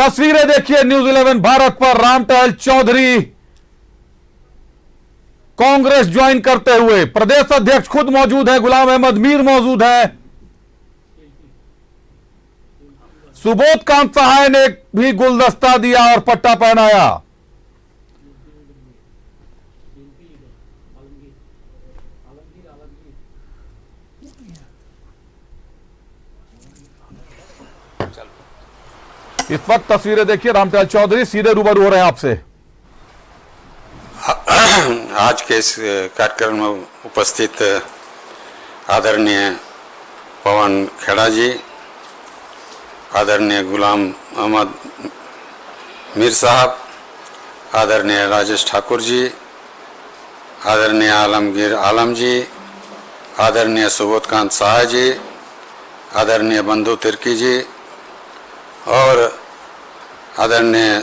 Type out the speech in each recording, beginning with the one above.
तस्वीरें देखिए न्यूज 11 भारत पर। रामटहल चौधरी कांग्रेस ज्वाइन करते हुए, प्रदेश अध्यक्ष खुद मौजूद है, गुलाम अहमद मीर मौजूद है, सुबोध कांत सहाय ने भी गुलदस्ता दिया और पट्टा पहनाया। इस वक्त तस्वीरें देखिए, रामटहल चौधरी सीधे रूबरू हो रहे हैं आपसे। आज के इस कार्यक्रम में उपस्थित आदरणीय पवन खेड़ा जी, आदरणीय गुलाम अहमद मीर साहब, आदरणीय राजेश ठाकुर जी, आदरणीय आलमगीर आलम जी, आदरणीय सुबोध कांत सहाय जी, आदरणीय बंधु तिर्की जी और आदरणीय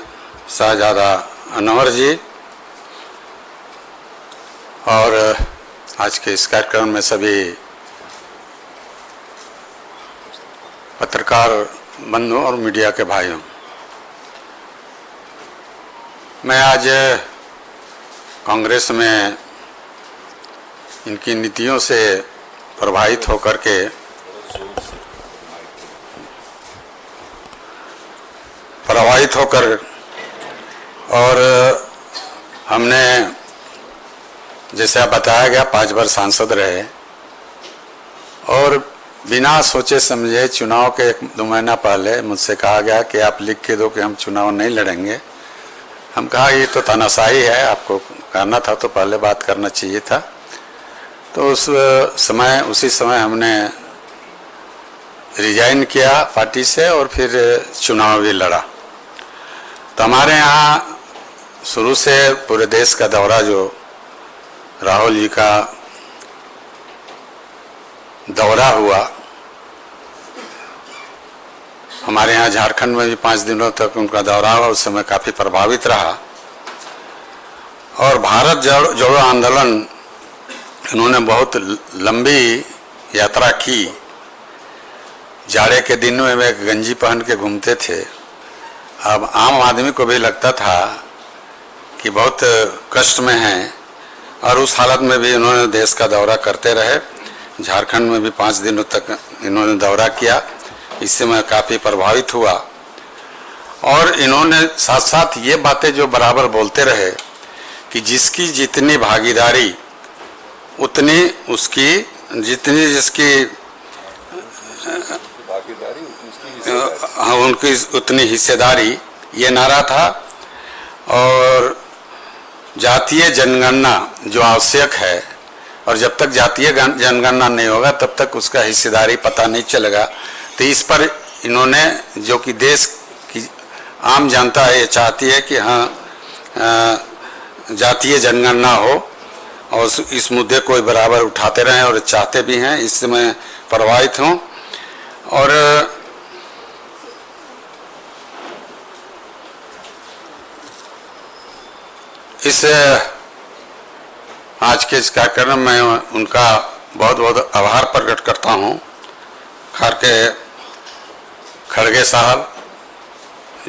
शाहजादा अनवर जी, और आज के इस कार्यक्रम में सभी पत्रकार बंधुओं और मीडिया के भाइयों, मैं आज कांग्रेस में इनकी नीतियों से प्रभावित होकर के और हमने, जैसे आप बताया गया, 5 बार सांसद रहे और बिना सोचे समझे चुनाव के 1-2 महीना पहले मुझसे कहा गया कि आप लिख के दो कि हम चुनाव नहीं लड़ेंगे। हम कहा ये तो तानाशाही है, आपको करना था तो पहले बात करना चाहिए था। तो उसी समय हमने रिजाइन किया पार्टी से और फिर चुनाव भी लड़ा। तो हमारे यहाँ शुरू से पूरे देश का दौरा, जो राहुल जी का दौरा हुआ, हमारे यहाँ झारखंड में भी 5 दिनों तक उनका दौरा हुआ, उस समय काफ़ी प्रभावित रहा। और भारत जोड़ो आंदोलन इन्होंने बहुत लंबी यात्रा की। जाड़े के दिनों में वे गंजी पहन के घूमते थे। अब आम आदमी को भी लगता था कि बहुत कष्ट में हैं, और उस हालत में भी इन्होंने देश का दौरा करते रहे। झारखंड में भी 5 दिनों तक इन्होंने दौरा किया। इससे मैं काफ़ी प्रभावित हुआ। और इन्होंने साथ साथ ये बातें जो बराबर बोलते रहे कि जिसकी जितनी भागीदारी उतनी उसकी, जितनी जिसकी उनकी उतनी हिस्सेदारी, ये नारा था। और जातीय जनगणना जो आवश्यक है, और जब तक जातीय जनगणना नहीं होगा तब तक उसका हिस्सेदारी पता नहीं चलेगा। तो इस पर इन्होंने, जो कि देश की आम जनता है, ये चाहती है कि हाँ जातीय जनगणना हो, और इस मुद्दे को बराबर उठाते रहें और चाहते भी हैं। इससे मैं प्रभावित हूँ। और इस आज के इस कार्यक्रम में उनका बहुत बहुत आभार प्रकट करता हूँ। खार के खड़गे साहब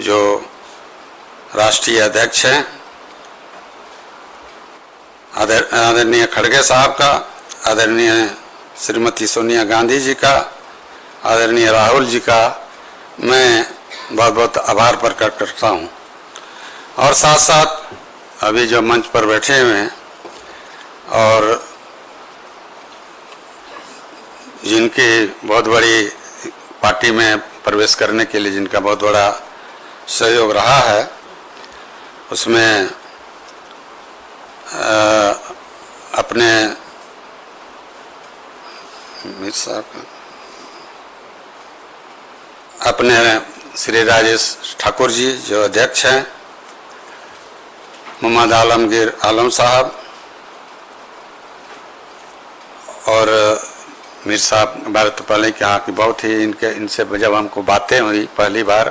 जो राष्ट्रीय अध्यक्ष हैं, आदरणीय खड़गे साहब का, आदरणीय श्रीमती सोनिया गांधी जी का, आदरणीय राहुल जी का मैं बहुत बहुत आभार प्रकट करता हूँ। और साथ साथ अभी जो मंच पर बैठे हुए हैं और जिनकी बहुत बड़ी पार्टी में प्रवेश करने के लिए जिनका बहुत बड़ा सहयोग रहा है, उसमें अपने मीर साहब, अपने श्री राजेश ठाकुर जी जो अध्यक्ष हैं, मोहम्मद आलमगीर आलम साहब और मीर साहब के बारे तो पहले ही कहा कि बहुत ही इनसे जब हमको बातें हुई पहली बार,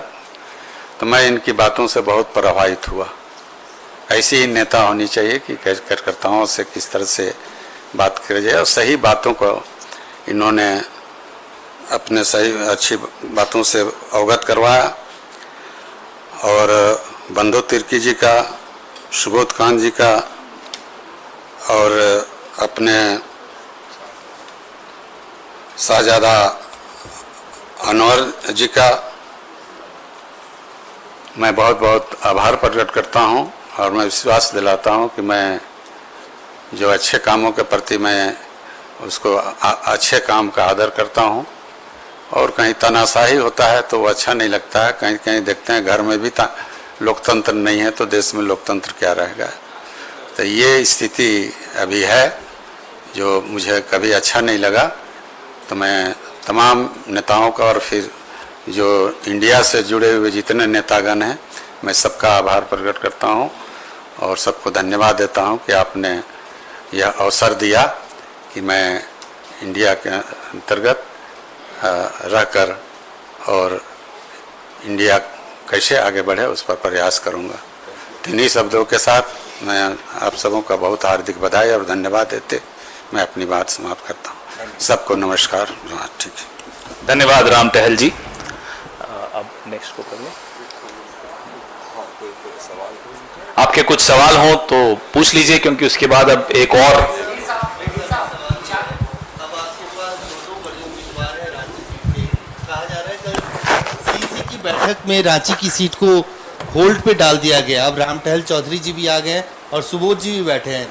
तो मैं इनकी बातों से बहुत प्रभावित हुआ। ऐसी ही नेता होनी चाहिए कि कार्यकर्ताओं से किस तरह से बात करी जाए, और सही बातों को इन्होंने अपने सही अच्छी बातों से अवगत करवाया। और बंधु तिर्की जी का, सुबोध कांत जी का और अपने शाहजादा अनवर जी का मैं बहुत बहुत आभार प्रकट करता हूं और मैं विश्वास दिलाता हूं कि मैं जो अच्छे कामों के प्रति मैं उसको अच्छे काम का आदर करता हूं। और कहीं तानाशाही होता है तो वो अच्छा नहीं लगता है। कहीं कहीं देखते हैं घर में भी लोकतंत्र नहीं है तो देश में लोकतंत्र क्या रहेगा। तो ये स्थिति अभी है जो मुझे कभी अच्छा नहीं लगा। तो मैं तमाम नेताओं का और फिर जो इंडिया से जुड़े हुए जितने नेतागण हैं मैं सबका आभार प्रकट करता हूं और सबको धन्यवाद देता हूं कि आपने यह अवसर दिया कि मैं इंडिया के अंतर्गत रहकर और इंडिया कैसे आगे बढ़े उस पर प्रयास करूंगा। इन्हीं शब्दों के साथ मैं आप सबों का बहुत हार्दिक बधाई और धन्यवाद देते मैं अपनी बात समाप्त करता हूं। सबको नमस्कार। ठीक है, धन्यवाद राम टहल जी। अब नेक्स्ट को कर लें। आपके कुछ सवाल हो तो पूछ लीजिए, क्योंकि उसके बाद अब एक और बैठक में रांची की सीट को होल्ड पे डाल दिया गया। अब राम टहल चौधरी जी भी आ गए और सुबोध जी भी बैठे हैं।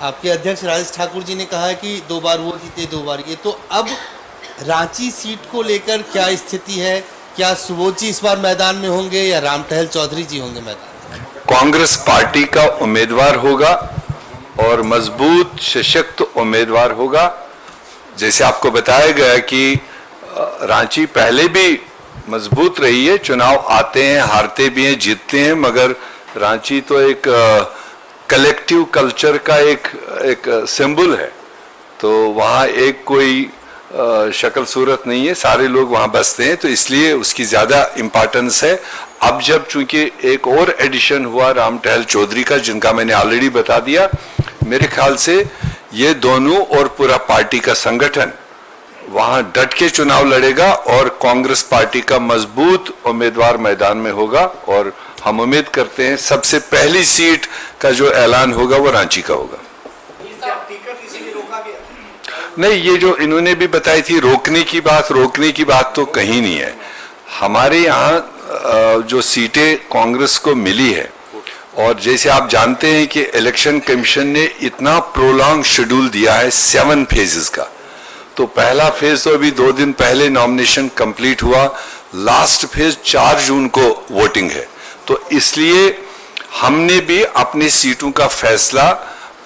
आपके अध्यक्ष राजेश ठाकुर जी ने कहा है कि 2 बार वो जीते 2 बार ये। तो अब रांची सीट को लेकर क्या स्थिति है? क्या सुबोध जी इस बार मैदान में होंगे या राम टहल चौधरी जी होंगे मैदान में? कांग्रेस पार्टी का उम्मीदवार होगा और मजबूत सशक्त उम्मीदवार होगा। जैसे आपको बताया गया कि रांची पहले भी मजबूत रही है, चुनाव आते हैं, हारते भी हैं, जीतते हैं, मगर रांची तो एक कलेक्टिव कल्चर का एक सिंबल है। तो वहाँ एक कोई शक्ल सूरत नहीं है, सारे लोग वहाँ बसते हैं, तो इसलिए उसकी ज़्यादा इम्पोर्टेंस है। अब जब चूंकि एक और एडिशन हुआ राम टहल चौधरी का, जिनका मैंने ऑलरेडी बता दिया, मेरे ख्याल से ये दोनों और पूरा पार्टी का संगठन वहां डट के चुनाव लड़ेगा और कांग्रेस पार्टी का मजबूत उम्मीदवार मैदान में होगा। और हम उम्मीद करते हैं सबसे पहली सीट का जो ऐलान होगा वो रांची का होगा। नहीं, ये जो इन्होंने भी बताई थी रोकने की बात तो कहीं नहीं है। हमारे यहाँ जो सीटें कांग्रेस को मिली है, और जैसे आप जानते हैं कि इलेक्शन कमीशन ने इतना प्रोलॉन्ग शेड्यूल दिया है 7 फेजेस का। तो पहला फेज तो अभी 2 दिन पहले नॉमिनेशन कंप्लीट हुआ, लास्ट फेज 4 जून को वोटिंग है। तो इसलिए हमने भी अपनी सीटों का फैसला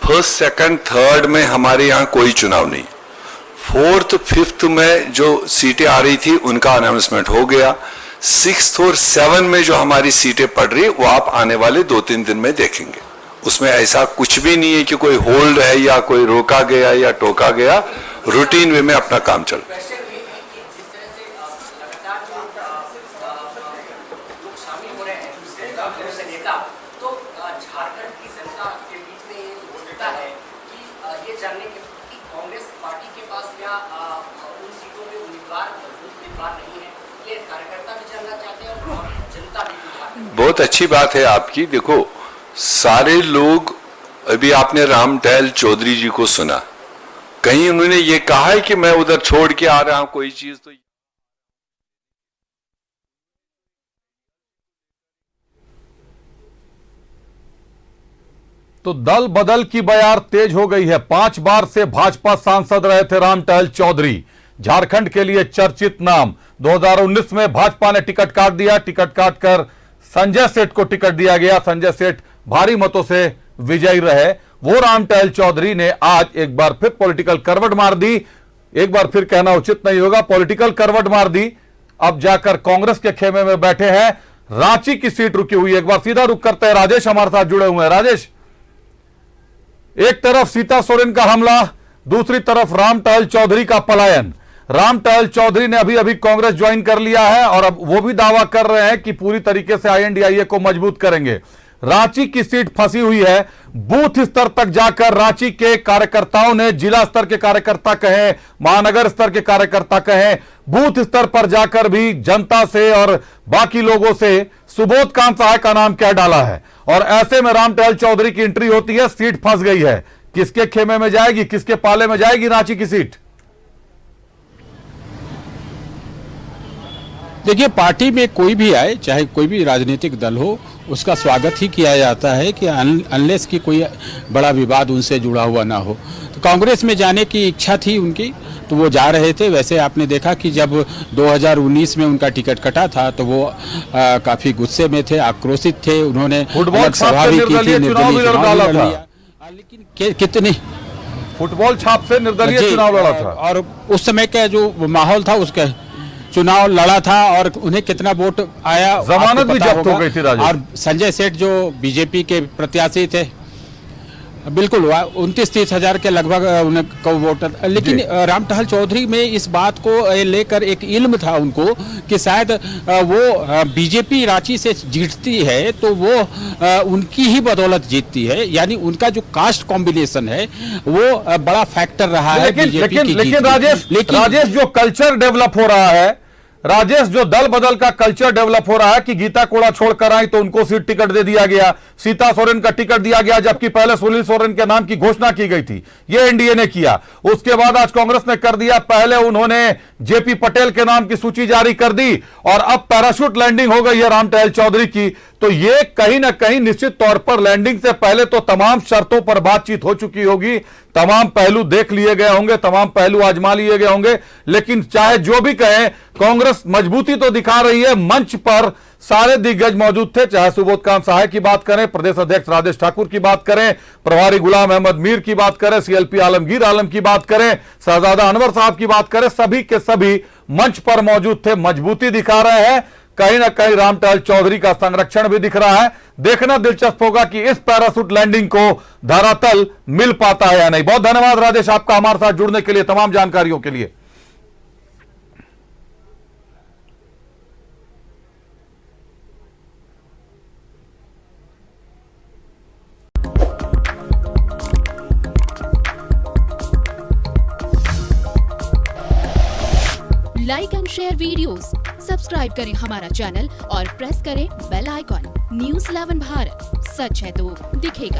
1st, 2nd, 3rd में हमारे यहाँ कोई चुनाव नहीं, 4th, 5th में जो सीटें आ रही थी उनका अनाउंसमेंट हो गया। 6th और 7 में जो हमारी सीटें पड़ रही वो आप आने वाले 2-3 दिन में देखेंगे। उसमें ऐसा कुछ भी नहीं है कि कोई होल्ड है या कोई रोका गया या टोका गया। रूटीन वे में अपना काम चल रहा है। बहुत अच्छी बात है आपकी। देखो, सारे लोग, अभी आपने राम टहल चौधरी जी को सुना, कहीं उन्होंने ये कहा है कि मैं उधर छोड़ के आ रहा हूं कोई चीज। तो दल बदल की बयार तेज हो गई है। 5 बार से भाजपा सांसद रहे थे राम टहल चौधरी, झारखंड के लिए चर्चित नाम। 2019 में भाजपा ने टिकट काट दिया, टिकट काटकर संजय सेठ को टिकट दिया गया। संजय सेठ भारी मतों से विजयी रहे। वो राम टहल चौधरी ने आज एक बार फिर पॉलिटिकल करवट मार दी। एक बार फिर कहना उचित नहीं होगा, पॉलिटिकल करवट मार दी। अब जाकर कांग्रेस के खेमे में बैठे हैं। रांची की सीट रुकी हुई। एक बार सीधा रुक करते हैं, राजेश हमारे साथ जुड़े हुए हैं। राजेश, एक तरफ सीता सोरेन का हमला, दूसरी तरफ राम टहल चौधरी का पलायन। राम टहल चौधरी ने अभी अभी कांग्रेस ज्वाइन कर लिया है और अब वो भी दावा कर रहे हैं कि पूरी तरीके से INDIA को मजबूत करेंगे। रांची की सीट फंसी हुई है। बूथ स्तर तक जाकर रांची के कार्यकर्ताओं ने, जिला स्तर के कार्यकर्ता कहें, महानगर स्तर के कार्यकर्ता कहें, बूथ स्तर पर जाकर भी जनता से और बाकी लोगों से सुबोध कांत सहाय का नाम क्या डाला है। और ऐसे में राम टहल चौधरी की एंट्री होती है, सीट फंस गई है। किसके खेमे में जाएगी, किसके पाले में जाएगी रांची की सीट? देखिए, पार्टी में कोई भी आए, चाहे कोई भी राजनीतिक दल हो, उसका स्वागत ही किया जाता है कि अनलेस कि कोई बड़ा विवाद उनसे जुड़ा हुआ ना हो। तो कांग्रेस में जाने की इच्छा थी उनकी, तो वो जा रहे थे। वैसे आपने देखा कि जब 2019 में उनका टिकट कटा था तो वो काफी गुस्से में थे, आक्रोशित थे। उन्होंने फुटबॉल सभा भी की थी, चुनाव भी लड़ा था, लेकिन कितनी फुटबॉल छाप से निर्दलीय चुनाव लड़ा था। और उस समय का जो माहौल था, उसका चुनाव लड़ा था और उन्हें कितना वोट आया, जमानत भी जब्त हो गई थी राजेश। और संजय सेठ जो बीजेपी के प्रत्याशी थे, बिल्कुल 29-30 हजार के लगभग उनको वोटर। लेकिन राम टहल चौधरी में इस बात को लेकर एक इल्म था उनको कि शायद वो बीजेपी रांची से जीतती है तो वो उनकी ही बदौलत जीतती है, यानी उनका जो कास्ट कॉम्बिनेशन है वो बड़ा फैक्टर रहा है। लेकिन राजेश जो कल्चर डेवलप हो रहा है, राजेश जो दल बदल का कल्चर डेवलप हो रहा है कि गीता कोड़ा छोड़कर आई तो उनको सीट टिकट दे दिया गया, सीता सोरेन का टिकट दिया गया, जबकि पहले सुनील सोरेन के नाम की घोषणा की गई थी, ये एनडीए ने किया। उसके बाद आज कांग्रेस ने कर दिया, पहले उन्होंने जेपी पटेल के नाम की सूची जारी कर दी और अब पैराशूट लैंडिंग हो गई है राम टहल चौधरी की। तो ये कहीं ना कहीं निश्चित तौर पर लैंडिंग से पहले तो तमाम शर्तों पर बातचीत हो चुकी होगी, तमाम पहलू देख लिए गए होंगे, तमाम पहलू आजमा लिए गए होंगे। लेकिन चाहे जो भी कहें, कांग्रेस मजबूती तो दिखा रही है। मंच पर सारे दिग्गज मौजूद थे, चाहे सुबोध कांत सहाय की बात करें, प्रदेश अध्यक्ष राजेश ठाकुर की बात करें, प्रभारी गुलाम अहमद मीर की बात करें, सीएलपी आलमगीर आलम की बात करें, शहजादा अनवर साहब की बात करें, सभी के सभी मंच पर मौजूद थे, मजबूती दिखा रहे हैं। कहीं ना कहीं राम टहल चौधरी का संरक्षण भी दिख रहा है। देखना दिलचस्प होगा कि इस पैराशूट लैंडिंग को धरातल मिल पाता है या नहीं। बहुत धन्यवाद राजेश आपका हमारे साथ जुड़ने के लिए, तमाम जानकारियों के लिए। Like and share videos, subscribe करें हमारा चैनल और प्रेस करें बेल आइकॉन। न्यूज़ 11 भारत, सच है तो दिखेगा।